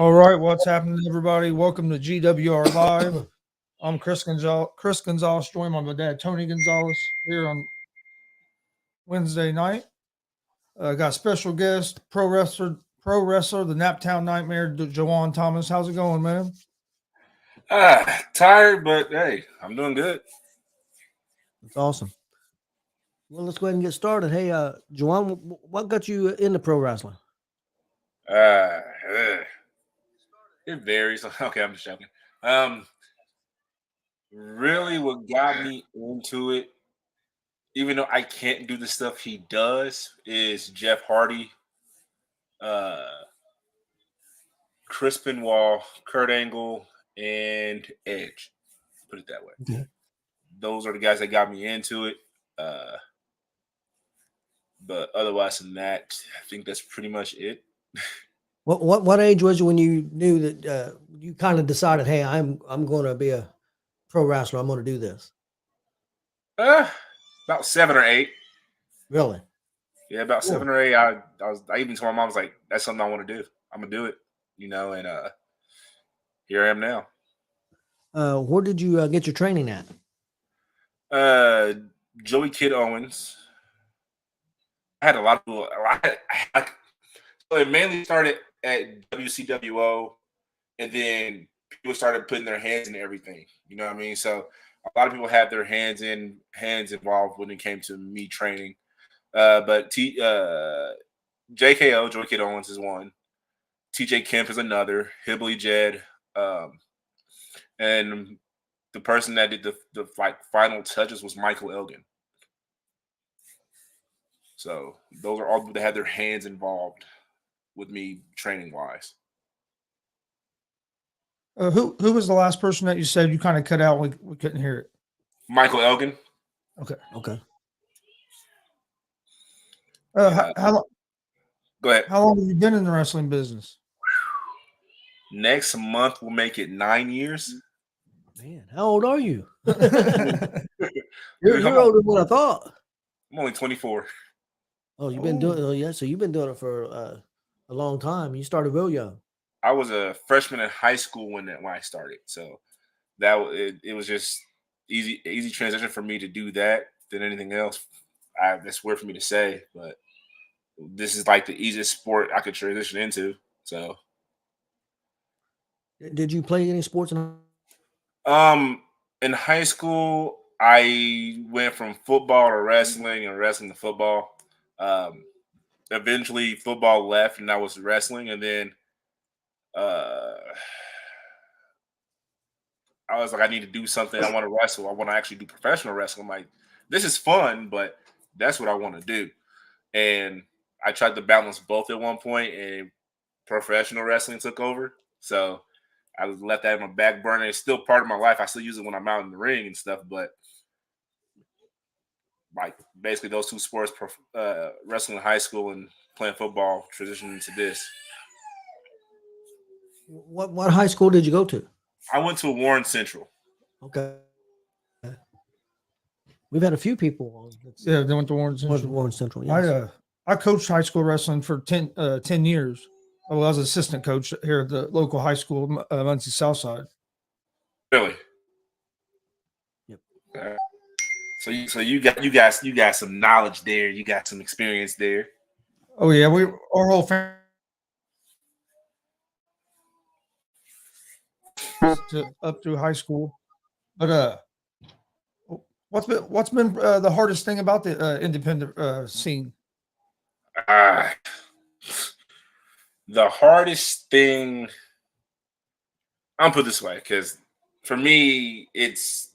All right, what's happening, everybody? Welcome to GWR Live. I'm Chris Gonzalez, joined by my dad Tony Gonzalez here on Wednesday night. Got special guest, pro wrestler, the Naptown Nightmare, Juwan Thomas. How's it going, man? Tired, but hey, I'm doing good. That's awesome. Well, let's go ahead and get started. Hey, Juwan, what got you into pro wrestling? Uh, ugh. it varies. Okay, I'm just joking. Um, really, what got me into it, even though I can't do the stuff he does, is Jeff Hardy, uh, Crispin Wall, Kurt Angle, and Edge. Put it that way. Okay. Those are the guys that got me into it. Uh, but otherwise than that, I think that's pretty much it. What age was you when you knew that you kind of decided, hey, I'm going to be a pro wrestler. I'm going to do this. Uh, about 7 or 8. Really? Yeah, about Cool. 7 or 8. I even told my mom, I was like, that's something I want to do. I'm gonna do it, and here I am now. Where did you get your training at? Uh Joey Kid Owens. I had a lot of people. So it mainly started at WCWO, and then people started putting their hands in everything. You know what I mean? So a lot of people had their hands involved when it came to me training. But JKO, Joey Kid Owens is one. TJ Kemp is another. Hibbly Jed. And the person that did the final touches was Michael Elgin. So those are all people that had their hands involved with me training wise. Who was the last person that you said you kind of cut out? We couldn't hear it. Michael Elgin. Okay. Okay. Uh, how Go ahead. how long have you been in the wrestling business? Next month we'll make it 9 years. Man, how old are you? Dude, You're come on. older than what I thought. I'm only 24. Oh, you've been doing. Oh, yeah. So you've been doing it for a long time. You started real young. I was a freshman in high school when I started. So it was just easy transition for me to do that than anything else. That's weird for me to say, but this is like the easiest sport I could transition into. So Did you play any sports? Um, in high school, I went from football to wrestling and wrestling to football. Um, Eventually, football left, and I was wrestling, and then uh, I was like, I need to do something. I want to wrestle. I want to actually do professional wrestling. I'm like, this is fun, but that's what I want to do. And I tried to balance both at one point, and professional wrestling took over. So I left that in my back burner. It's still part of my life. I still use it when I'm out in the ring and stuff, but like basically those two sports, wrestling in high school and playing football, transitioning into this. What high school did you go to? I went to Warren Central. Okay. We've had a few people on. Yeah, they went to Warren Central. Warren Central. Yes. I coached high school wrestling for 10 years. Well, I was assistant coach here at the local high school, Muncie Southside. Really? Yep. So you got some knowledge there. You got some experience there. Oh yeah, our whole family up through high school. But what's been the hardest thing about the independent scene? Uh, the hardest thing, I'm put it this way, because for me, it's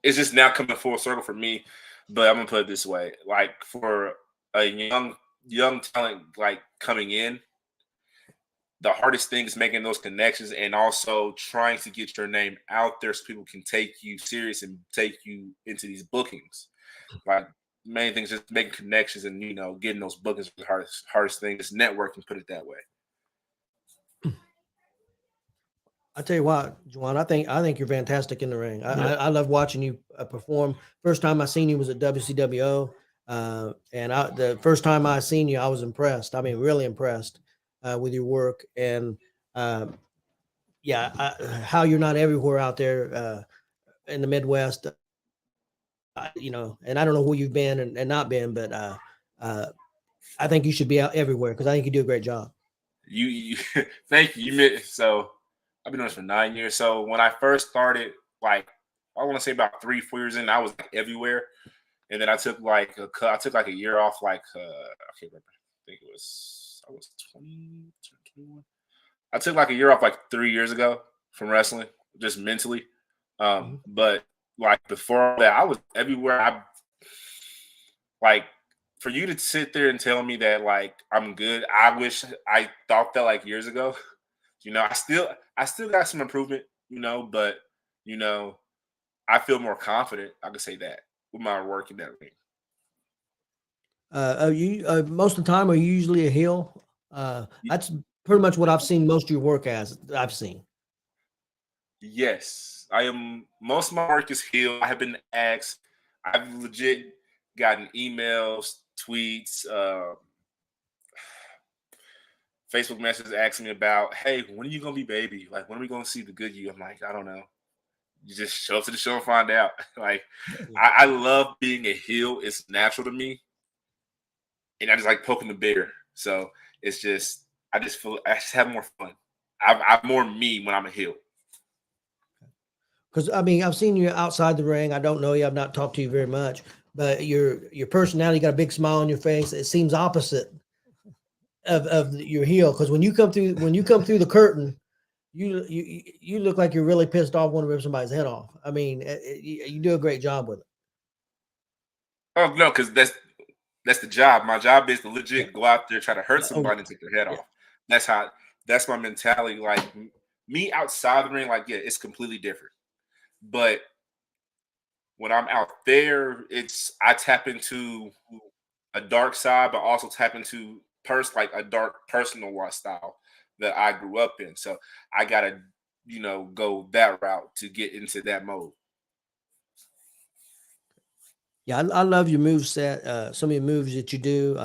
just now coming full circle for me. But I'm gonna put it this way: like for a young talent like coming in, the hardest thing is making those connections and also trying to get your name out there so people can take you serious and take you into these bookings. Like main thing is just making connections and getting those bookings is the hardest thing. Is networking, put it that way. I tell you what, Juwan, I think you're fantastic in the ring. I love watching you perform. First time I seen you was at WCWO, and the first time I seen you, I was impressed. I mean, really impressed with your work. And Yeah, how you're not everywhere out there in the Midwest, and I don't know where you've been and not been, but I think you should be out everywhere because I think you do a great job. You thank you. So I've been doing this for 9 years. So when I first started, like I want to say about 3-4 years in, I was like everywhere, and then I took like a year off. Like I can't remember. I think I was 20, 21. I took like a year off like 3 years ago from wrestling, just mentally. But like before that, I was everywhere. I like for you to sit there and tell me that like I'm good. I wish I thought that like years ago. I still got some improvement, but you know, I feel more confident. I can say that with my work in that ring. Are you most of the time are you usually a heel? That's pretty much what I've seen most of your work as. I've seen. Yes, I am. Most of my work is heel. I have been asked. I've legit gotten emails, tweets, Facebook messages asking me about, hey, when are you gonna be baby? Like, when are we gonna see the good you? I'm like, I don't know. You just show up to the show and find out. Like, I love being a heel. It's natural to me, and I just like poking the bear. So it's just, I just have more fun. I'm more me when I'm a heel. Because I mean, I've seen you outside the ring. I don't know you. I've not talked to you very much, but your personality, you got a big smile on your face. It seems opposite of your heel. Because when you come through the curtain, you look like you're really pissed off, want to rip somebody's head off. I mean, you do a great job with it. Oh no, because that's the job. My job is to Yeah. legit go out there, try to hurt Oh, somebody and take their head yeah. off. That's my mentality. Like me outside the ring, like yeah, it's completely different. But when I'm out there, I tap into a dark side, but also tap into like a dark personal style that I grew up in. So I gotta, go that route to get into that mode. Yeah, I love your move set. Some of your moves that you do,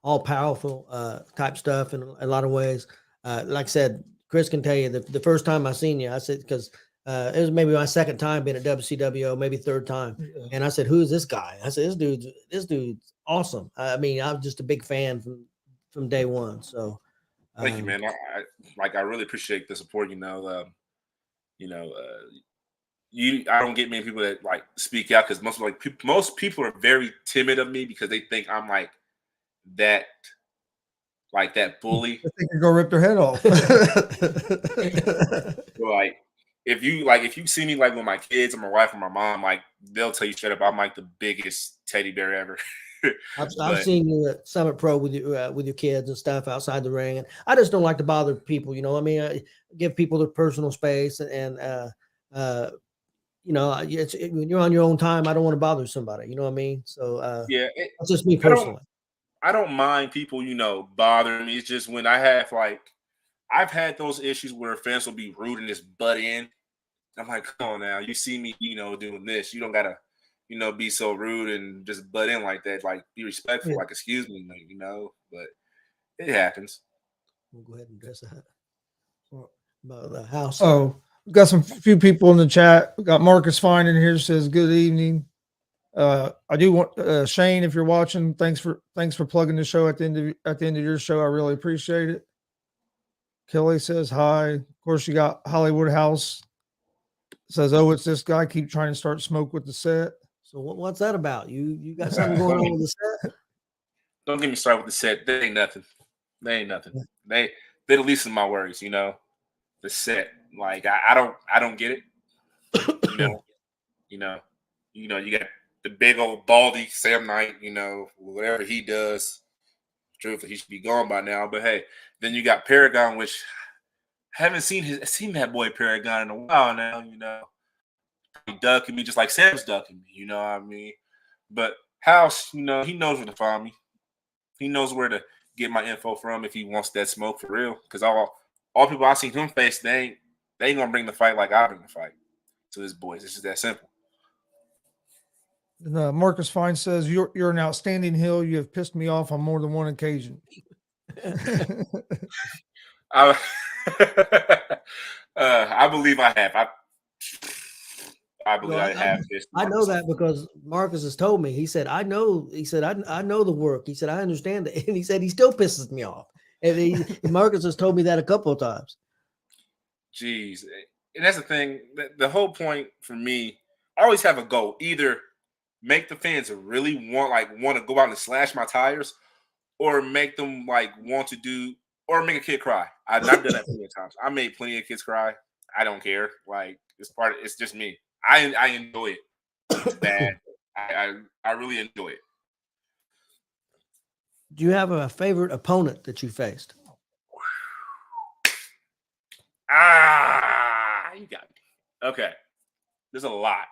all powerful type stuff in a lot of ways. Like I said, Chris can tell you the first time I seen you, I said because it was maybe my second time being at WCWO, maybe third time, and I said, "Who's this guy?" I said, "This dude's awesome." I mean, I'm just a big fan from day one. So, Thank you, um, man. I really appreciate the support. You know, uh, I don't get many people that like speak out because most people are very timid of me because they think I'm that that bully. They could go rip their head off. So, if you see me like with my kids or my wife or my mom, like they'll tell you straight up I'm like the biggest teddy bear ever. I've But seen you at Summit Pro with your kids and stuff outside the ring, and I just don't like to bother people. I mean, I give people their personal space, and uh, when you're on your own time, I don't want to bother somebody. You know what I mean? So yeah, that's just me I don't personally. I don't mind people bothering me. It's just when I've had those issues where fans will be rude and just butt in. I'm like, come on now. You see me, doing this. You don't gotta, be so rude and just butt in like that. Like, be respectful. Yeah, Like, excuse me, But it happens. we'll go ahead and address that. About the house. Oh, we've got some few people in the chat. We got Marcus Fine in here, says good evening. I do want Shane, if you're watching, thanks for plugging the show at the end of your show. I really appreciate it. Kelly says hi. Of course, you got Hollywood House says, "Oh, it's this guy. Keep trying to start smoke with the set." So what's that about? You got something going on with the set? Don't get me started with the set. They ain't nothing. They ain't nothing. They're the least of my worries. The set. Like, I don't get it. You know, you know, you got the big old baldy Sam Knight. Whatever he does, truthfully, he should be gone by now. But hey, then you got Paragon, which I haven't seen that boy Paragon in a while now. He ducking me just like Sam's ducking me. You know what I mean? But House, he knows where to find me. He knows where to get my info from if he wants that smoke for real. Because all people I seen him face, they ain't gonna bring the fight like I bring the fight to his boys. It's just that simple. And, Marcus Fine says, "You're an outstanding heel. You have pissed me off on more than one occasion." I, I believe I have. I believe No, I have this. I know that because Marcus has told me. He said, "I know." He said, "I know the work." He said, "I understand it," and he said, "He still pisses me off." And Marcus has told me that a couple of times. Jeez, and that's the thing. The whole point for me, I always have a goal: either make the fans really want to go out and slash my tires, or make them want to do, or make a kid cry. I've done that plenty of times. I made plenty of kids cry. I don't care. It's just me. I enjoy it. Bad. I really enjoy it. Do you have a favorite opponent that you faced? You got me. Okay. There's a lot.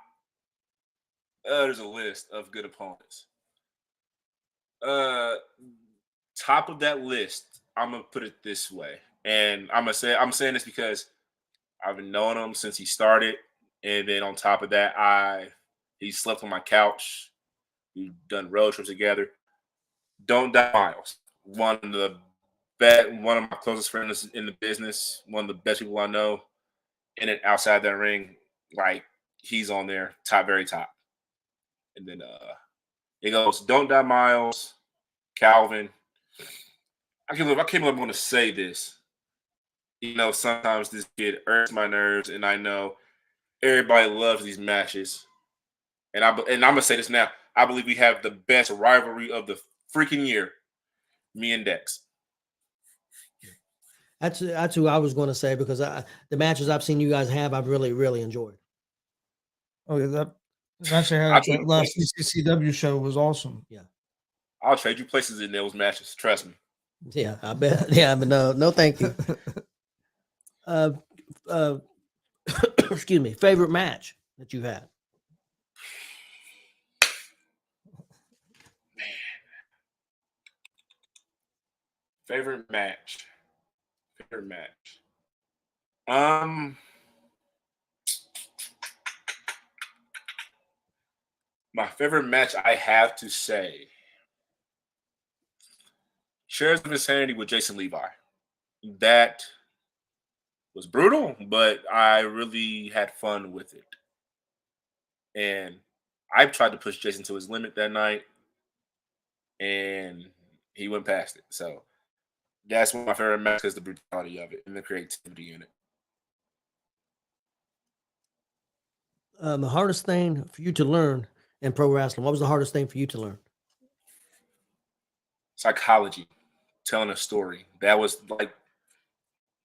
There's a list of good opponents. Uh, Top of that list, I'm gonna put it this way, and I'm saying this because I've been knowing him since he started, and then on top of that, he slept on my couch. We've done road trips together. Don't Die Miles, one of my closest friends in the business, one of the best people I know, in and outside that ring. He's on there, very top. And then it goes Don't Die Miles, Calvin. I can't believe I'm going to say this. Sometimes this kid irks my nerves, and I know everybody loves these matches. And I'm gonna say this now. I believe we have the best rivalry of the freaking year. Me and Dex. That's who I was going to say because the matches I've seen you guys have, I've really enjoyed. Oh yeah, that match I had at that last CCCW show was awesome. Yeah, I'll trade you places in those matches. Trust me. Yeah, I bet. Yeah, but no, thank you. Excuse me. Favorite match that you've had? Favorite match. My favorite match, I have to say, Shares of Insanity with Jason Levi. That was brutal, but I really had fun with it. And I tried to push Jason to his limit that night, and he went past it. So that's one of my favorite matches, is the brutality of it and the creativity in it. The hardest thing for you to learn in pro wrestling. What was the hardest thing for you to learn? Psychology, telling a story. That was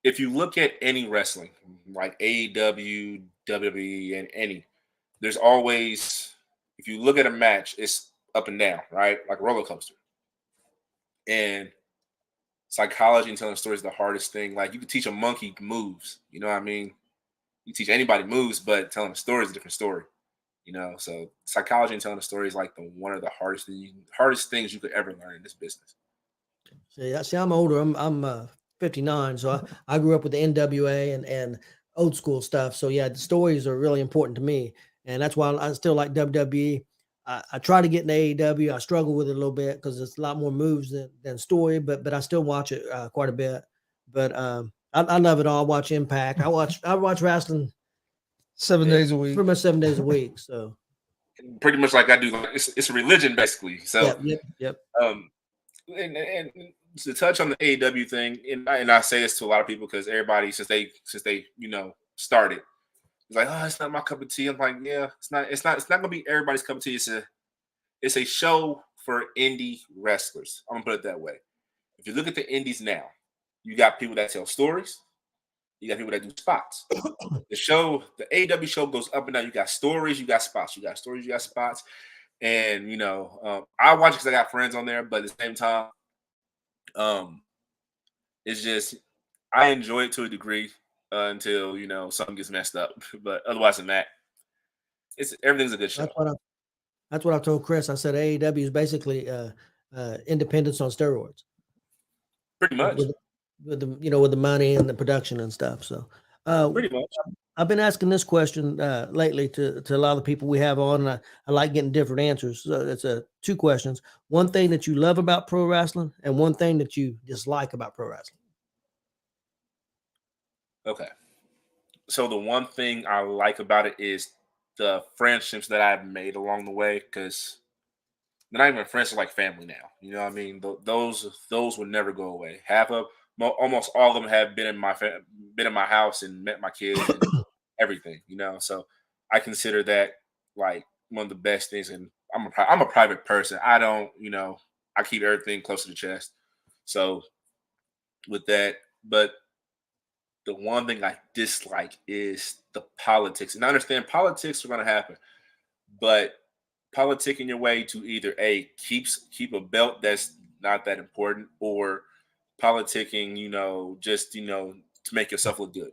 if you look at any wrestling, like AEW, WWE, and any, there's always, if you look at a match, it's up and down, right? Like a roller coaster. And psychology and telling stories is the hardest thing. Like, you can teach a monkey moves, you know what I mean? You teach anybody moves, but telling a story is a different story, So psychology and telling a story is one of the hardest things you could ever learn in this business. See, I'm older. I'm 59, so I grew up with the NWA and old school stuff. So yeah, the stories are really important to me, and that's why I still like WWE. I try to get in AEW. I struggle with it a little bit because it's a lot more moves than story, but I still watch it quite a bit. But I love it all. I watch Impact. I watch wrestling 7 days a week. pretty much 7 days a week. So pretty much like I do. It's a religion basically. So yep. And to touch on the AEW thing, and I say this to a lot of people because everybody since they started, it's like, oh, it's not my cup of tea. I'm like, yeah, it's not gonna be everybody's cup of tea. It's a show for indie wrestlers. I'm gonna put it that way. If you look at the indies now, you got people that tell stories, you got people that do spots. The AEW show goes up and down. You got stories, you got spots, you got stories, you got spots. And I watch it because I got friends on there, but at the same time, it's just I enjoy it to a degree until something gets messed up. But otherwise than that, everything's a good show. That's what I told Chris. I said AEW is basically independence on steroids. Pretty much. With the money and the production and stuff. So pretty much. I've been asking this question lately to a lot of the people we have on, and I like getting different answers. So it's two questions. One thing that you love about pro wrestling and one thing that you dislike about pro wrestling. Okay. So the one thing I like about it is the friendships that I've made along the way, because they're not even friends, they're like family now. You know what I mean? Those would never go away. Almost all of them have been in been in my house and met my kids and everything. You know, so I consider that like one of the best things. And I'm a private person. I don't, I keep everything close to the chest. So with that, but the one thing I dislike is the politics. And I understand politics are going to happen, but politicking your way to either keep a belt that's not that important, or politicking, just to make yourself look good.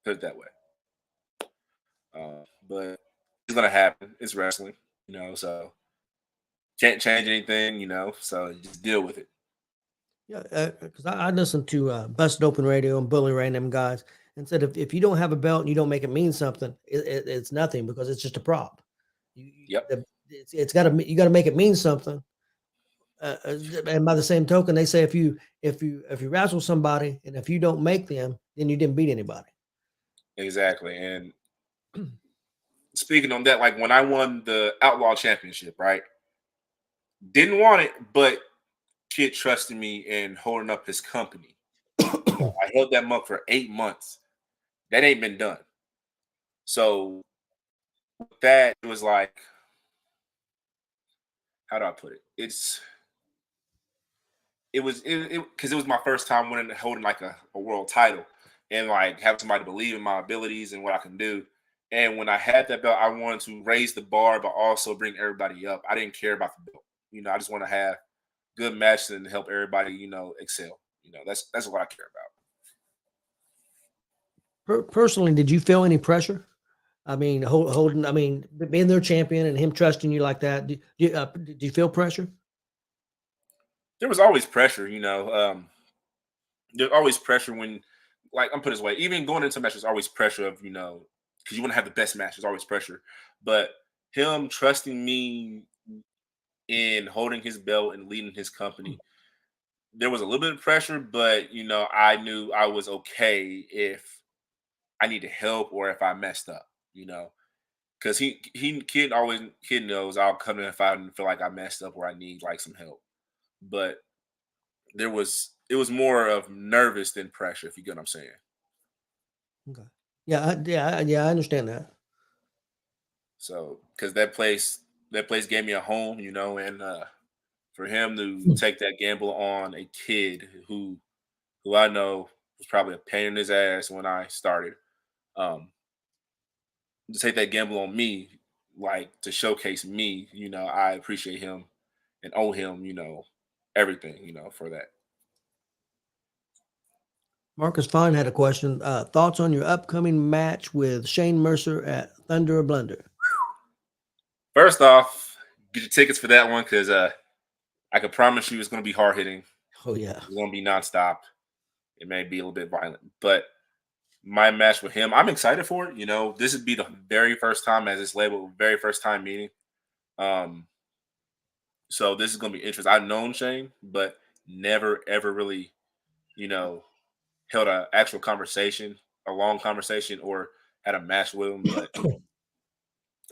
Put it that way. But it's gonna happen. It's wrestling, so can't change anything, so just deal with it. Yeah, because I listened to Busted Open Radio and Bully Ray and them guys, and said if you don't have a belt and you don't make it mean something, it's nothing because it's just a prop. Yep, It's got to, you got to make it mean something. And by the same token, they say if you wrestle somebody and if you don't make them, then you didn't beat anybody. exactly. And speaking on that, like when I won the Outlaw Championship, right? Didn't want it, but kid trusted me in holding up his company. I held that month for 8 months. That ain't been done. So with that, it was like, how do I put it? It because it was my first time winning, holding like a world title, and like having somebody believe in my abilities and what I can do. And when I had that belt, I wanted to raise the bar, but also bring everybody up. I didn't care about the belt. I just want to have good matches and help everybody, excel. That's what I care about. Personally, did you feel any pressure? I mean, holding. I mean, being their champion and him trusting you like that. Did you feel pressure? There was always pressure, there's always pressure when, like, I'm put this way, even going into matches, always pressure of, because you want to have the best match. There's always pressure. But him trusting me in holding his belt and leading his company, there was a little bit of pressure, but I knew I was okay if I needed help or if I messed up, because kid knows I'll come in if I feel like I messed up or I need like some help. But it was more of nervous than pressure, if you get what I'm saying. Okay. Yeah, I understand that. So because that place gave me a home, and for him to take that gamble on a kid who I know was probably a pain in his ass when I started, um, to take that gamble on me, like to showcase me, I appreciate him and owe him, everything, for that. Marcus Fine had a question. Thoughts on your upcoming match with Shane Mercer at Thunder or Blunder? First off, get your tickets for that one, because I can promise you it's going to be hard hitting. Oh yeah. It's going to be nonstop. It may be a little bit violent, but my match with him, I'm excited for it. This would be the very first time as this label, very first time meeting. So this is going to be interesting. I've known Shane, but never ever really, you know, held a actual conversation, a long conversation, or had a match with him. But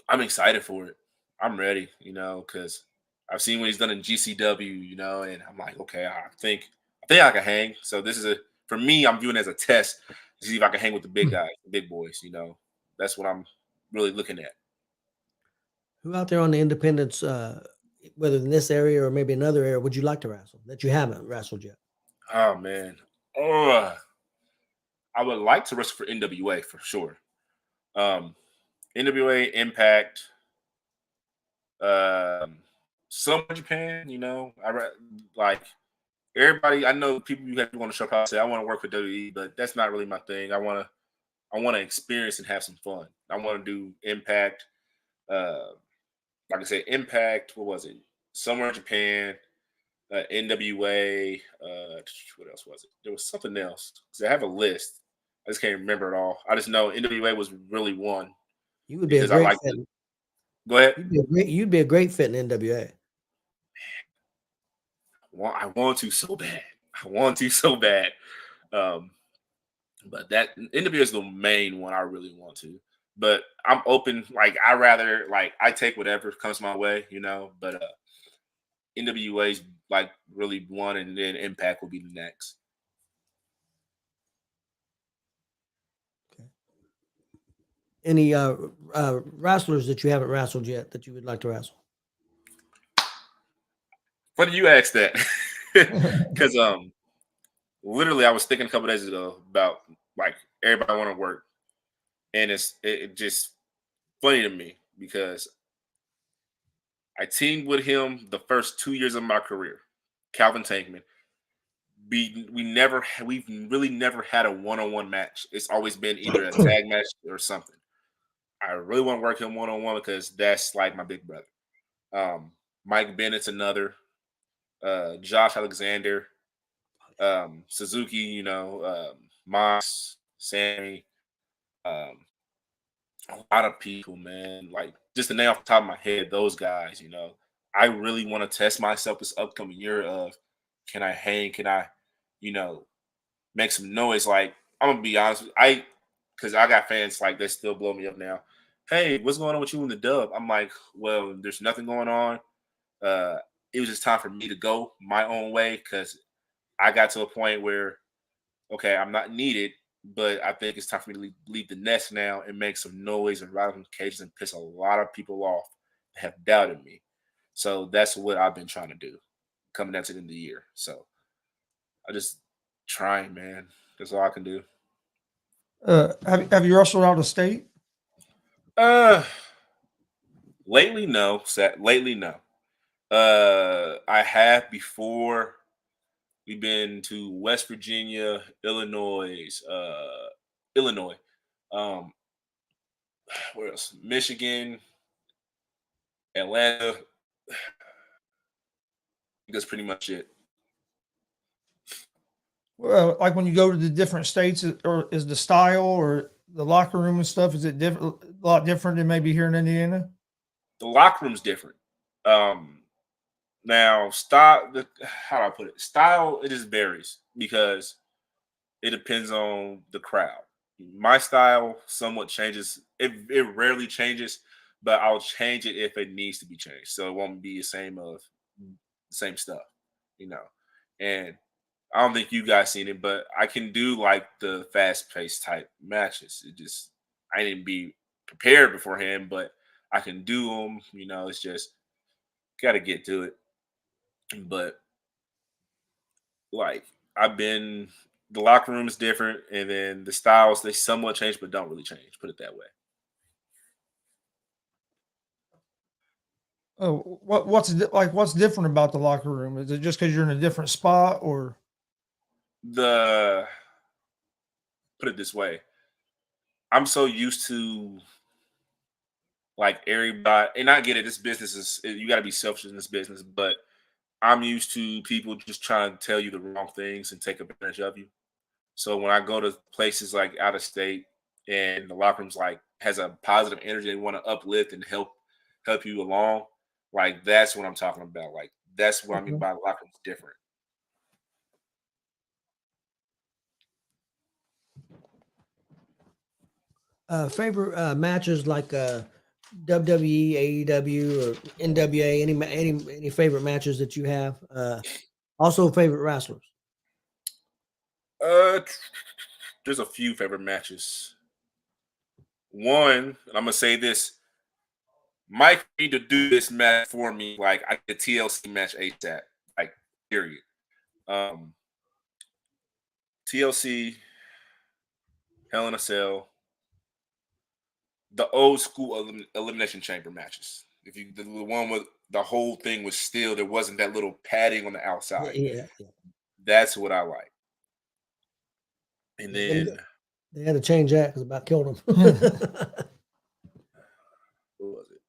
I'm excited for it. I'm ready, because I've seen what he's done in GCW, and I'm like, okay, I think I can hang. So this is for me, I'm viewing it as a test to see if I can hang with the big guys, the big boys. That's what I'm really looking at. Who out there on the independents, whether in this area or maybe another area, would you like to wrestle that you haven't wrestled yet? Oh man, oh, I would like to wrestle for NWA for sure. Um, NWA, Impact, some Japan. Like everybody. I know people you have on the show probably say I want to work for WWE, but that's not really my thing. I want to experience and have some fun. I want to do Impact. Like I said, Impact. What was it? Somewhere in Japan. NWA. What else was it? There was something else. Because I have a list. I just can't remember it all. I just know NWA was really one You would be a because I great like fit. it. Go ahead. You'd be a great fit in NWA. I want to so bad. I want to so bad. Um, But that NWA is the main one I really want to. But I'm open. Like I rather like I take whatever comes my way, you know. But NWA's like really one, and then Impact will be the next. Okay. Any wrestlers that you haven't wrestled yet that you would like to wrestle? Funny you asked that, because literally I was thinking a couple days ago about like everybody want to work, and it just funny to me because I teamed with him the first 2 years of my career, Calvin Tankman. We've really never had a one-on-one match. It's always been either a tag match or something. I really want to work him one-on-one because that's like my big brother. Mike Bennett's another. Josh Alexander, Suzuki, you know, Moss, Sammy, um, a lot of people, man. Like just the name off the top of my head, those guys, you know. I really want to test myself this upcoming year of can I hang? Can I, you know, make some noise? Like, I'm gonna be honest, because I got fans like they still blow me up now. Hey, what's going on with you in the dub? I'm like, well, there's nothing going on. Uh, it was just time for me to go my own way because I got to a point where okay, I'm not needed, but I think it's time for me to leave the nest now and make some noise and rattle some cages and piss a lot of people off that have doubted me. So that's what I've been trying to do coming down to the end of the year. So I just trying, man. That's all I can do. Have you wrestled out of state? Uh, lately, no. Lately, no. I have before. We've been to West Virginia, Illinois. Um, where else? Michigan, Atlanta. That's pretty much it. Well, like when you go to the different states, or is the style or the locker room and stuff, is it different, a lot different than maybe here in Indiana? The locker room's different. Um, Now, style. How do I put it? Style. It just varies because it depends on the crowd. My style somewhat changes. It rarely changes, but I'll change it if it needs to be changed. So it won't be the same stuff, you know. And I don't think you guys seen it, but I can do like the fast paced type matches. It just I didn't be prepared beforehand, but I can do them. You know, it's just got to get to it. But like I've been, the locker room is different, and then the styles they somewhat change, but don't really change. Put it that way. Oh, what's different about the locker room? Is it just because you're in a different spot, or The Put it this way, I'm so used to like everybody, and I get it. This business is you got to be selfish in this business, but I'm used to people just trying to tell you the wrong things and take advantage of you. So when I go to places like out of state and the locker room's like has a positive energy, they want to uplift and help you along. Like that's what I'm talking about. Like that's what I mean okay. by the locker room's different. Favorite matches like WWE, AEW, or NWA? Any favorite matches that you have? Also, favorite wrestlers. Uh, there's a few favorite matches. One, and I'm gonna say this: Mike need to do this match for me. Like I get a TLC match ASAP. Like period. Um, TLC, Hell in a Cell, the old school elimination chamber matches. If you the one with the whole thing was still there wasn't that little padding on the Yeah, outside. yeah, yeah. That's what I like. And Yeah, them, then they had to change that because about killed them. what was it?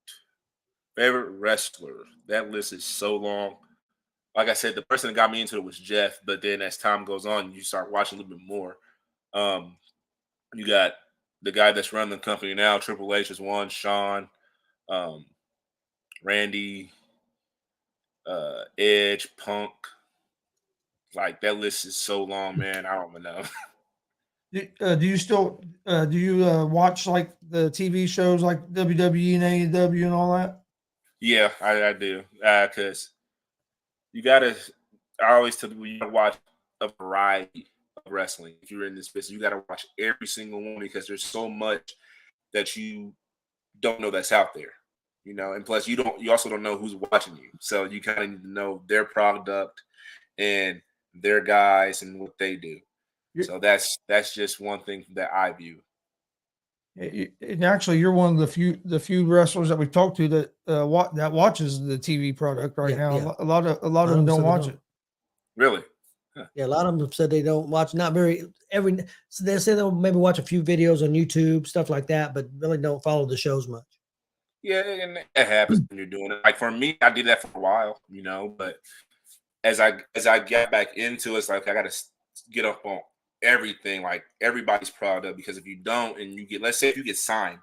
Favorite wrestler. That list is so long. Like I said, the person that got me into it was Jeff, but then as time goes on, you start watching a little bit more. Um, you got the guy that's running the company now, Triple H is one, Sean, um, Randy, Edge, Punk. Like that list is so long, man. I don't even know. Do you still watch like the TV shows like WWE and AEW and all that? Yeah, I do. Because you gotta. I always tell people you gotta watch a variety of wrestling. If you're in this business, you gotta watch every single one because there's so much that you don't know that's out there. And plus you also don't know who's watching you. So you kind of need to know their product and their guys and what they do. You're, So that's just one thing that I view. and actually, you're one of the few wrestlers that we talked to that that watches the TV product right Yeah, now. yeah. A lot of them don't said they watch don't. it. Really? Yeah, a lot of them have said they don't watch. Not very every. So they say they'll maybe watch a few videos on YouTube, stuff like that, but really don't follow the shows much. Yeah, and it happens when you're doing it. Like for me, I did that for a while, but as I get back into it, it's like I got to get up on everything, like everybody's product. Because if you don't, and let's say if you get signed,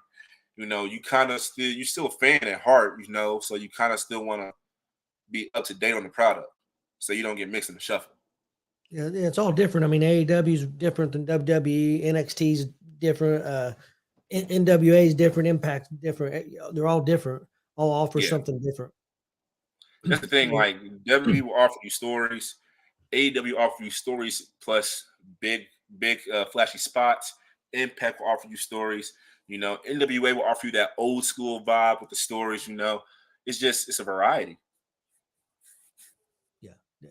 you kind of you're still a fan at heart, so you kind of still want to be up to date on the product, so you don't get mixed in the shuffle. Yeah, it's all different. I mean, AEW is different than WWE. NXT is different. NWA is different. Impact different. They're all different. All offer Yeah, something different. that's the thing. Like WWE will offer you stories, AEW offer you stories plus big flashy spots. Impact will offer you stories. NWA will offer you that old school vibe with the stories. It's a variety.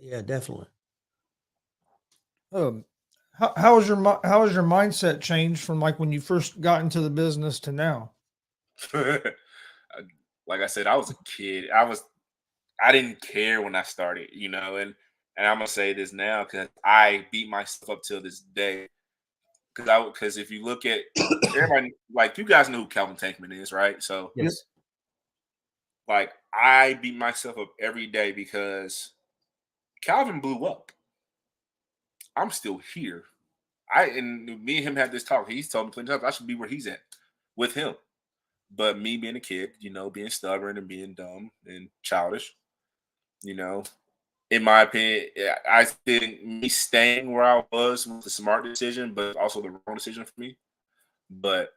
Yeah, definitely. How has your mindset changed from like when you first got into the business to now? Like I said, I was a kid. I didn't care when I started, and I'm gonna say this now because I beat myself up till this day. Because if you look at everybody, like you guys know who Calvin Tankman is, right? So Yes. like I beat myself up every day because Calvin blew up. I'm still here. And me and him had this talk. He's told me plenty of times I should be where he's at with him. But me being a kid, being stubborn and being dumb and childish, you know, in my opinion, I think me staying where I was the smart decision, but also the wrong decision for me. But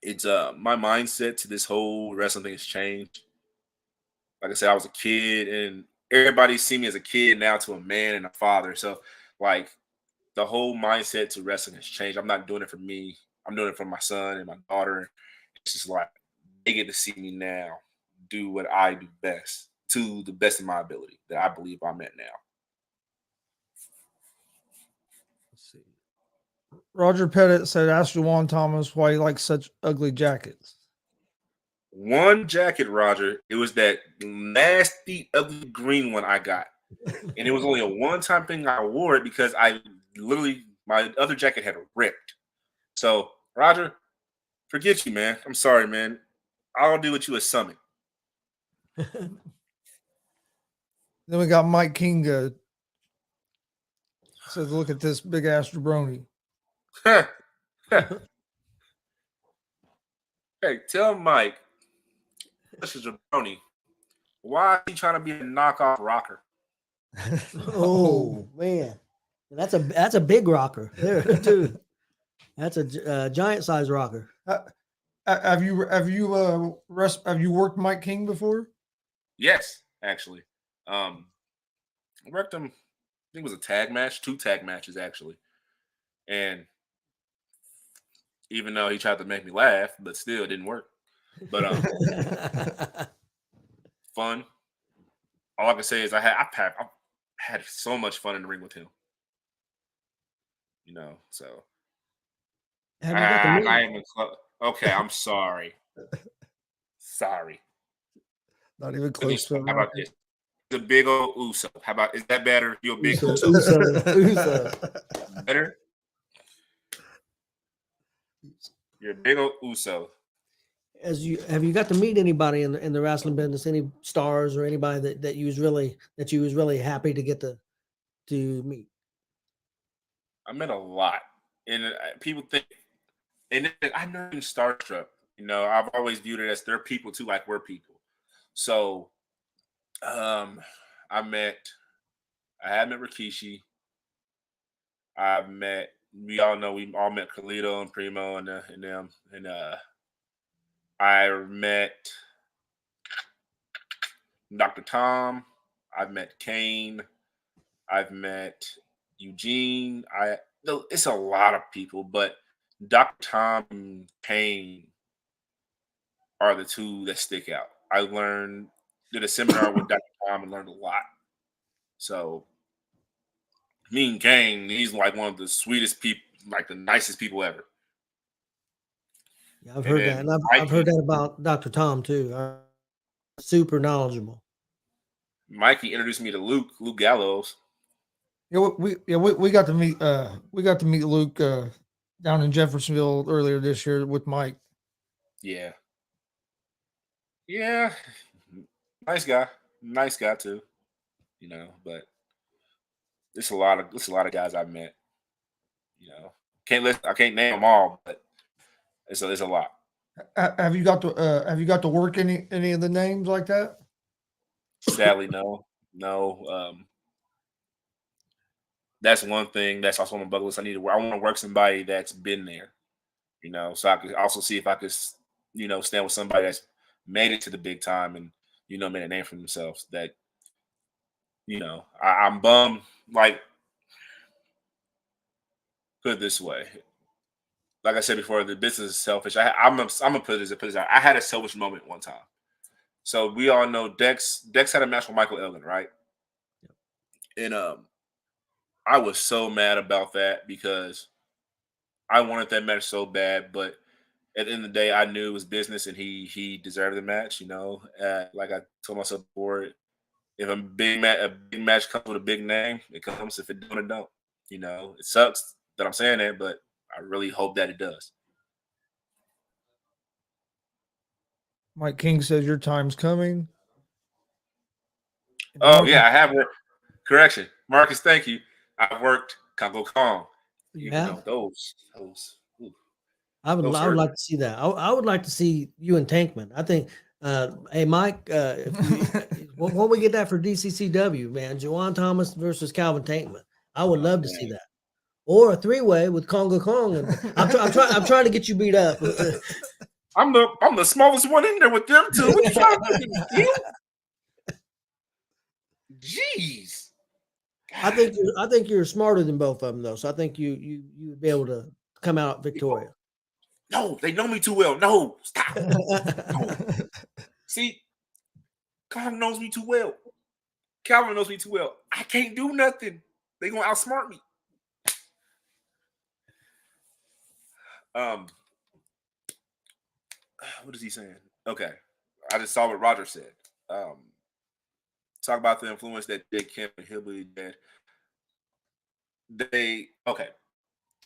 it's my mindset to this whole wrestling thing has changed. Like I said, I was a kid, and everybody see me as a kid now to a man and a father. So, like the whole mindset to wrestling has changed. I'm not doing it for me. I'm doing it for my son and my daughter. It's just like they get to see me now do what I do best to the best of my ability that I believe I'm at now. Let's see. Roger Pettit said, "Ask Juwan Thomas why he likes such ugly jackets." One jacket, Roger. It was that nasty, ugly green one I got. And it was only a one-time thing I wore it because I literally my other jacket had ripped. So, Roger, forget you, man. I'm sorry, man. I'll deal with you at Summit. Then we got Mike Kinga. Says, "Look at this big ass jabroni." Hey, tell Mike, this is jabroni. Why is he trying to be a knockoff rocker? Oh man, that's a big rocker there too. That's a giant size rocker. Have you worked Mike King before? Yes, actually. I worked him. I think it was a tag match, 2 tag matches actually. And even though he tried to make me laugh, but still it didn't work. But fun. All I can say is I've had so much fun in the ring with him. So Have you got the I meat? am okay. I'm sorry. Sorry. Not even close to How about this? The big old Uso. How about is that better? You're a big Uso. Uso. Better? You're a big old Uso. Have you got to meet anybody in the wrestling business, any stars or anybody that you was really happy to get to meet? I met a lot, and people think, and I've never been starstruck. I've always viewed it as they're people too, like we're people. So, I had met Rikishi. I've met we all know we all met Carlito and Primo and them. And I met Dr. Tom. I've met Kane. I've met Eugene. It's a lot of people, but Dr. Tom and Kane are the two that stick out. Did a seminar with Dr. Tom and learned a lot. So me and Kane, he's like one of the sweetest people, like the nicest people ever. Yeah, I've And heard that, then and I've heard that about Dr. Tom too. Super knowledgeable. Mikey introduced me to Luke Gallows. Yeah, we got to meet Luke down in Jeffersonville earlier this year with Mike. Yeah. Yeah. Nice guy too. You know, but it's a lot of guys I've met. You know, I can't name them all, but it's a lot. Have you got to work any of the names like that? Sadly, no. That's one thing that's also on the bucket list. I want to work somebody that's been there. You know, so I could also see if I could, stand with somebody that's made it to the big time and made a name for themselves. That I'm bummed. Like, put it this way, like I said before, the business is selfish. I'm gonna put it as I had a selfish moment one time. So we all know Dex had a match with Michael Elgin, right? And I was so mad about that because I wanted that match so bad, but at the end of the day, I knew it was business and he deserved the match. Like I told myself before, if a big match comes with a big name, it comes. If it don't, it don't. It sucks that I'm saying that, but I really hope that it does. Mike King says your time's coming. Oh yeah, I have worked. Correction, Marcus. Thank you. I've worked Congo Kong. Those. Ooh, I would like to see that. I would like to see you and Tankman. I think. Hey Mike, when we get that for DCCW, man, Juwan Thomas versus Calvin Tankman. I would love to see that. Or a 3-way with Congo Kong. And I'm trying to get you beat up. I'm the smallest one in there with them two. What you trying to do? Jeez. I think you're smarter than both of them though. So I think you would be able to come out victorious. No, they know me too well. No, stop. No. See, Calvin knows me too well. Calvin knows me too well. I can't do nothing. They gonna outsmart me. What is he saying? Okay, I just saw what Roger said. Talk about the influence that Dick Kemp and Hillbilly did.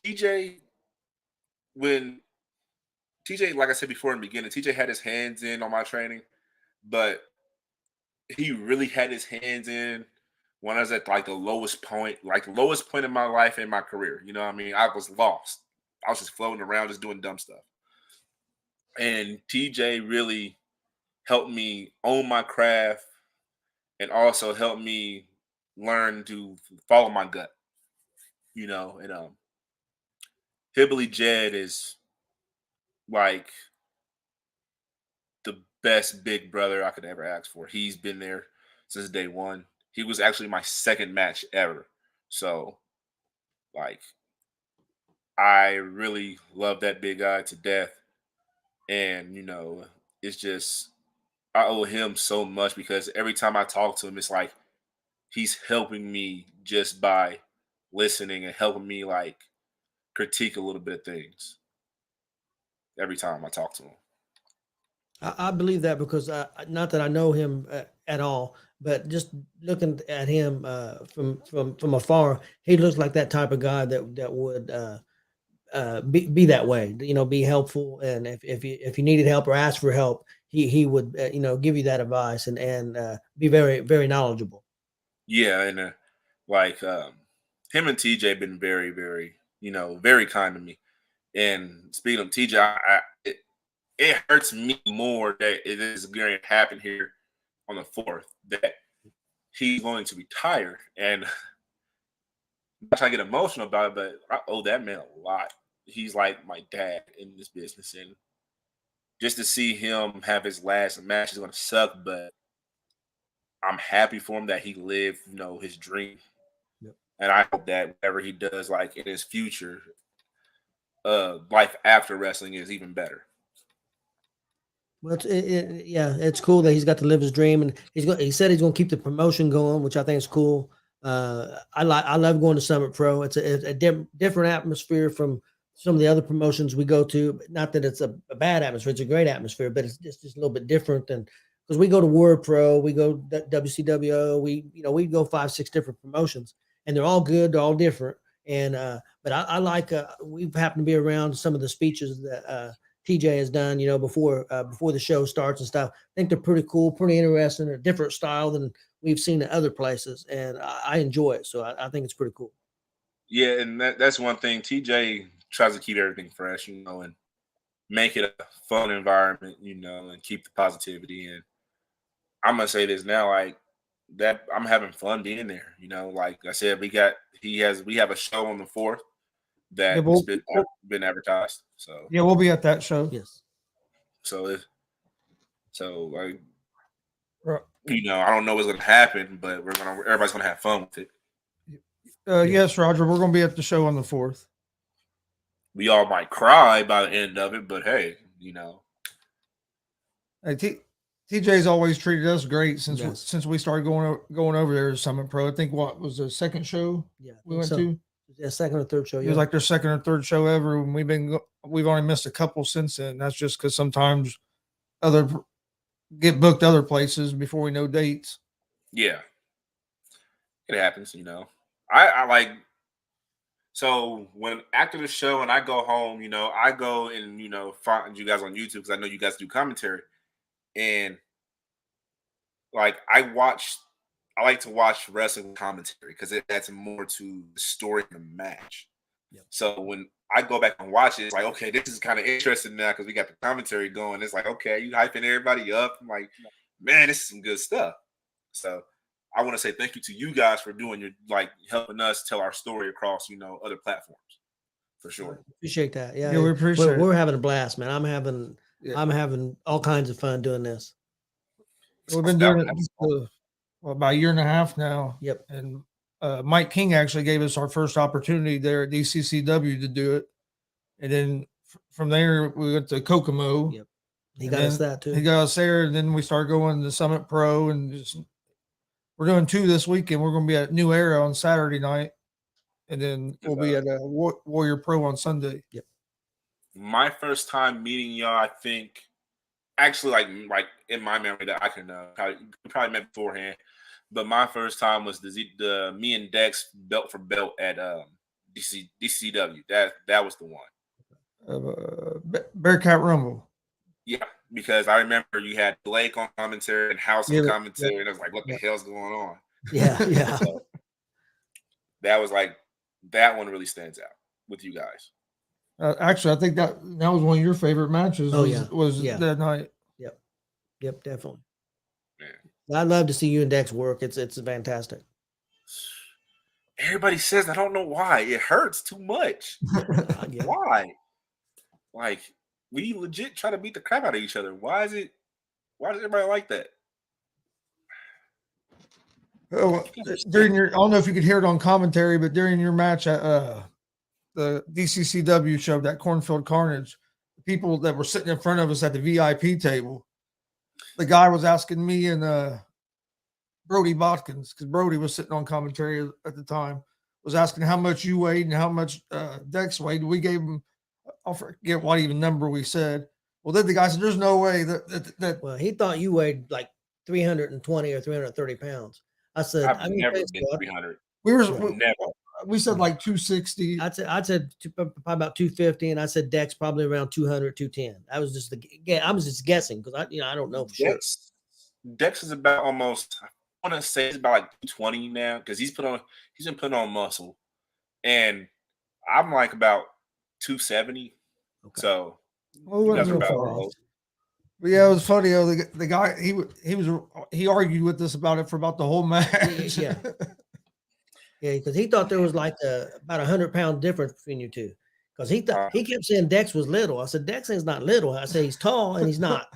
TJ, when TJ, like I said before in the beginning, TJ had his hands in on my training, but he really had his hands in when I was at like the lowest point in my life and my career. You know what I mean? I was lost. I was just floating around, just doing dumb stuff. And TJ really helped me own my craft and also helped me learn to follow my gut. And Hillbilly Jed is like the best big brother I could ever ask for. He's been there since day one. He was actually my second match ever. So, like, I really love that big guy to death. And, it's just, I owe him so much because every time I talk to him, it's like he's helping me just by listening and helping me, like, critique a little bit of things every time I talk to him. I believe that because not that I know him at all, but just looking at him from afar, he looks like that type of guy that would be that way. Be helpful, and if you needed help or asked for help, he would give you that advice and be very very knowledgeable. Yeah, and him and TJ been very very very kind to me. And speaking of TJ, it hurts me more that it is going to happen here on the 4th that he's going to retire. And not trying to get emotional about it, but I owe that man a lot. He's like my dad in this business, and just to see him have his last match is going to suck. But I'm happy for him that he lived, his dream, Yep. and I hope that whatever he does, like in his future, life after wrestling is even better. Well, it's cool that he's got to live his dream, and he said he's going to keep the promotion going, which I think is cool. I love going to Summit Pro. It's a different atmosphere from some of the other promotions we go to. Not that it's a bad atmosphere; it's a great atmosphere, but it's just a little bit different than because we go to Word Pro, we go WCWO, we go 5-6 different promotions, and they're all good, they're all different. And but I like we've happened to be around some of the speeches that TJ has done, before the show starts and stuff. I think they're pretty cool, pretty interesting, a different style than we've seen at other places, and I enjoy it. So I think it's pretty cool. Yeah, and that's one thing. TJ tries to keep everything fresh, and make it a fun environment, and keep the positivity. And I'm gonna say this now, like that, I'm having fun being there. Like I said, we have a show on the 4th that's been advertised. So yeah, we'll be at that show. Yes. So like, Right. I don't know what's gonna happen, but everybody's gonna have fun with it. Yes, Roger, we're going to be at the show on the 4th. We all might cry by the end of it, but hey, Hey, TJ's always treated us great since Yes. since we started going over there to Summit Pro. I think what was the second show Yeah, we went to. Yeah, second or third show. It was like their second or third show ever, and we've only missed a couple since then. That's just because sometimes get booked other places before we know dates. Yeah, it happens. I like. So when after the show and I go home, I go and find you guys on YouTube because I know you guys do commentary, and like I like to watch wrestling commentary because it adds more to the story of the match. Yep. So when I go back and watch it, it's like, okay, this is kind of interesting now because we got the commentary going. It's like, okay, you hyping everybody up. I'm like, man, this is some good stuff. So I want to say thank you to you guys for doing helping us tell our story across, other platforms. For sure. Appreciate that. Yeah, we appreciate we're having a blast, man. I'm having all kinds of fun doing this. We've been doing it about a year and a half now. Yep. And Mike King actually gave us our first opportunity there at DCCW to do it. And then from there, we went to Kokomo. Yep. He got us that too. He got us there. And then we started going to Summit Pro. And we're doing 2 this weekend. We're going to be at New Era on Saturday night. And then we'll be at Warrior Pro on Sunday. Yep. My first time meeting y'all, I think, actually, like in my memory that I can probably met beforehand, but my first time was the me and Dex belt for belt at DCW. That was the one. Bearcat Rumble. Yeah, because I remember you had Blake on commentary and House on commentary, and I was like, "What the hell's going on?" Yeah, yeah. So that was that one really stands out with you guys. Actually, I think that was one of your favorite matches. Was that night? Yep, definitely. Man. I'd love to see you and Dex work. It's fantastic. Everybody says I don't know why. It hurts too much. Why? Like we legit try to beat the crap out of each other. Why does everybody like that? I don't know if you could hear it on commentary, but during your match at the DCCW show, that Cornfield Carnage, the people that were sitting in front of us at the VIP table, the guy was asking me and Brody Botkins, because Brody was sitting on commentary at the time, was asking how much you weighed and how much Dex weighed. We gave him, I forget what even number we said. Well, then the guy said, "There's no way that." Well, he thought you weighed like 320 or 330 pounds. I said, I've never been 300. We said like 260. I said probably about 250, and I said Dex probably around 200, 210. I was just I was just guessing because I don't know for sure. Dex is about almost, I want to say it's about like 220 now because he's been putting on muscle, and I'm like about 270. Okay. So you guys are about close. But yeah, it was funny. The guy he argued with us about it for about the whole match. Yeah. Yeah, because he thought there was like about 100-pound difference between you two. Because he kept saying Dex was little. I said Dex is not little. I said he's tall and he's not.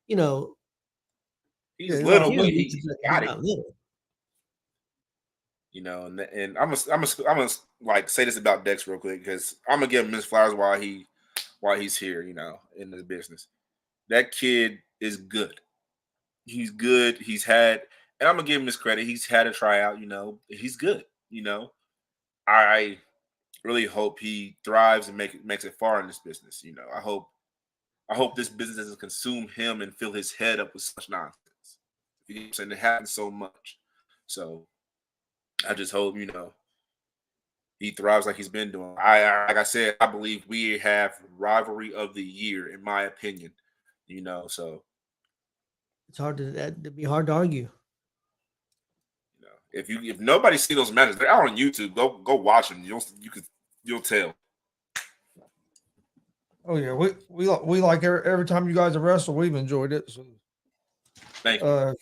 You know, He's he's not little, but huge, he's but he's got it. not little. You know, and I'm gonna like say this about Dex real quick because I'm gonna give him his flowers while he's here. You know, in the business, that kid is good. He's good. And I'm gonna give him his credit. He's had a tryout. You know, he's good. You know, I really hope he thrives and makes it far in this business. You know, I hope this business doesn't consume him and fill his head up with such nonsense. You know what I'm saying? It happens so much. So I just hope, you know, he thrives like he's been doing. Like I said, I believe we have rivalry of the year, in my opinion. You know, so It's hard it'd be hard to argue. you know, if nobody's seen those matches, they're out on YouTube. Go watch them. You'll tell. Oh yeah, we like every time you guys have wrestled, we've enjoyed it. So, Thank you.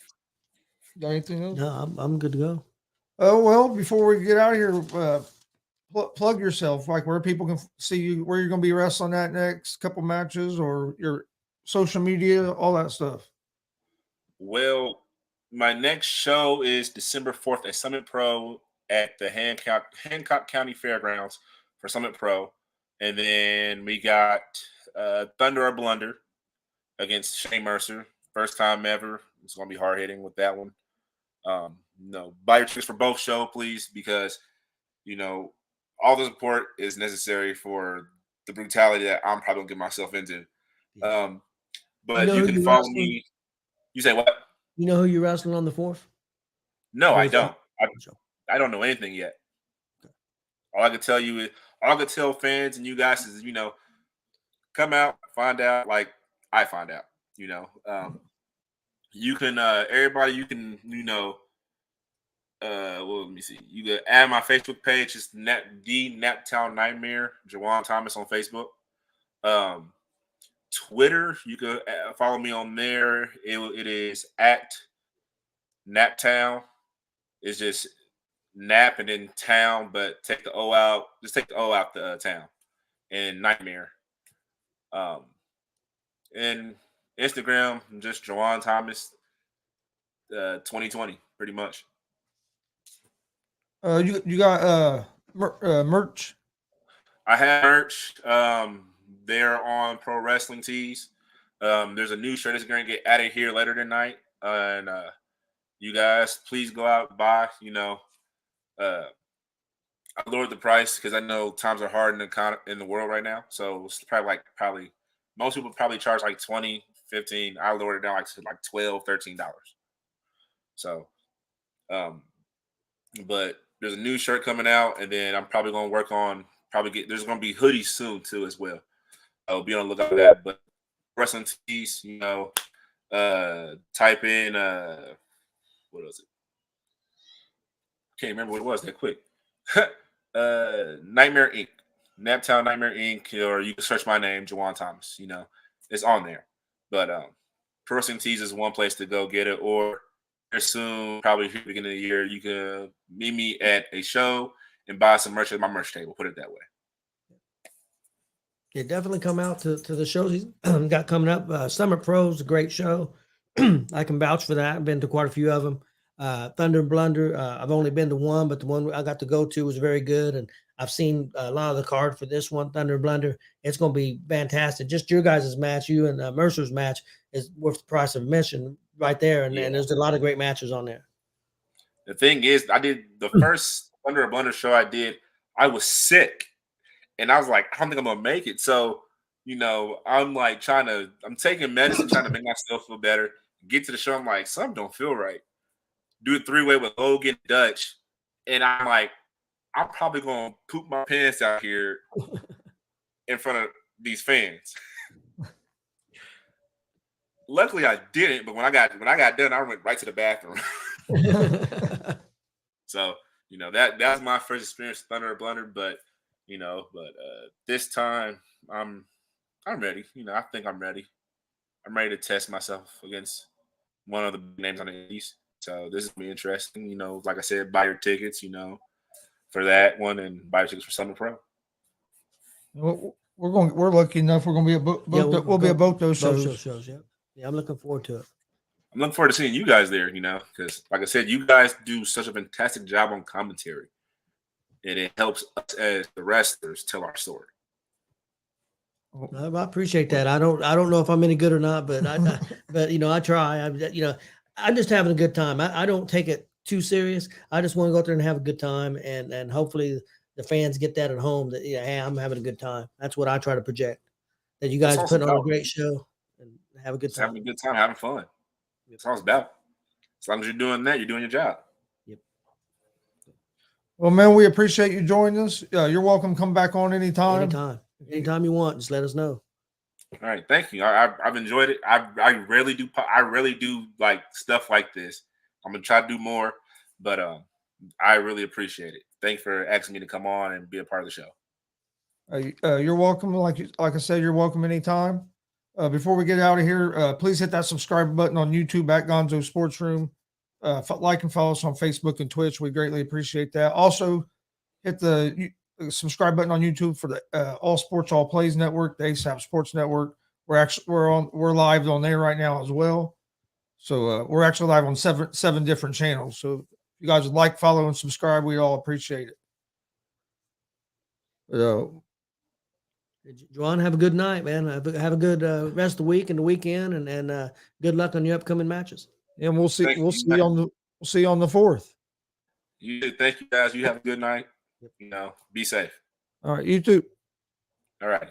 got anything else? No, I'm good to go. Oh well, before we get out of here, plug yourself, like where people can see you, where you're going to be wrestling at next couple matches, or your social media, all that stuff. Well, my next show is December 4th at Summit Pro at the Hancock County Fairgrounds for Summit Pro. And then we got Thunder or Blunder against Shane Mercer. First time ever. It's going to be hard hitting with that one. No, buy your tickets for both shows, please, because, you know, all the support is necessary for the brutality that I'm probably going to get myself into. But you can follow me. You say what? You know who you're wrestling on the 4th? No, I don't. I don't know anything yet. All I can tell you is, all I can tell fans and you guys is, you know, come out, find out. Like I find out. You know, you can everybody. You can, you know. Well, let me see. You can add my Facebook page. It's the Naptown Nightmare. Juwan Thomas on Facebook. Twitter. You can follow me on there. It is at Naptown. It's just Nap and then Town, but take the O out. Just take the O out the town. And Nightmare. And Instagram, just Juwan Thomas 2020, pretty much. You got merch. I have merch. They're on Pro Wrestling Tees. There's a new shirt that's going to get added here later tonight. And you guys, please go out and buy. You know, I lowered the price because I know times are hard in the world right now. So it's probably most people probably charge like 20, 15. I lowered it down to like $12, $13. So, but there's a new shirt coming out, and then I'm probably going to work on there's going to be hoodies soon too as well. I'll be on the lookout for that. But wrestling tees, you know, type in what was it? Can't remember what it was that quick. Nightmare Inc. Naptown Nightmare Inc. Or you can search my name, Juwan Thomas. You know, it's on there. But Pro Wrestling Tees is one place to go get it. Or soon, probably here at the beginning of the year, you can meet me at a show and buy some merch at my merch table. Put it that way. Yeah, definitely come out to the shows he's got coming up. Summer Pro's a great show. I can vouch for that. I've been to quite a few of them. Thunder and Blunder, I've only been to one, but the one I got to go to was very good. And I've seen a lot of the card for this one, Thunder and Blunder. It's going to be fantastic. Just your guys' match, you and Mercer's match, is worth the price of admission right there. And, and there's a lot of great matches on there. The thing is, I did the first Thunder and Blunder show I did. I was sick. And I was like, I don't think I'm going to make it. So, you know, I'm taking medicine, trying to make myself feel better. Get to the show. I'm like, something don't feel right. Do a 3-way with Logan Dutch. And I'm like, I'm probably going to poop my pants out here in front of these fans. Luckily, I didn't. But when I got done, I went right to the bathroom. So, you know, that's my first experience with Thunder or Blunder. But, you know, this time I'm ready. You know, I think I'm ready. I'm ready to test myself against one of the big names on the East. So this is gonna be interesting. You know, like I said, buy your tickets. You know, for that one and buy tickets for Summer Pro. We're lucky enough. We're going to be at both. Yeah, We'll be at both those shows. shows. Yeah, yeah. I'm looking forward to it. I'm looking forward to seeing you guys there. Because like I said, you guys do such a fantastic job on commentary, and it helps us as the wrestlers tell our story. I appreciate that. I don't know if I'm any good or not, but but I try. I'm just having a good time. I don't take it too serious. I just want to go out there and have a good time, and hopefully the fans get that at home. That hey, I'm having a good time. That's what I try to project. That you guys are putting on a great show and have a good time. Having a good time, having fun. That's all it's about. As long as you're doing that, you're doing your job. Yep. Well, man, we appreciate you joining us. You're welcome. Come back on anytime. Anytime you want, just let us know. All right, thank you. I've enjoyed it. I rarely do like stuff like this. I'm gonna try to do more, but I really appreciate it. Thanks for asking me to come on and be a part of the show. You're welcome. Like I said, you're welcome anytime. Before we get out of here, please hit that subscribe button on YouTube at Gonzo Sports Room. Like and follow us on Facebook and Twitch. We greatly appreciate that. Also, hit the subscribe button on YouTube for the All Sports All Plays Network, the ASAP Sports Network. We're live on there right now as well. So we're actually live on seven different channels. So if you guys would like, follow, and subscribe, we all appreciate it. Juwan, have a good night, man. Have a good rest of the week and the weekend, and good luck on your upcoming matches. And we'll see you on the 4th. You too. Thank you, guys. You have a good night. Be safe. All right, you too. All right.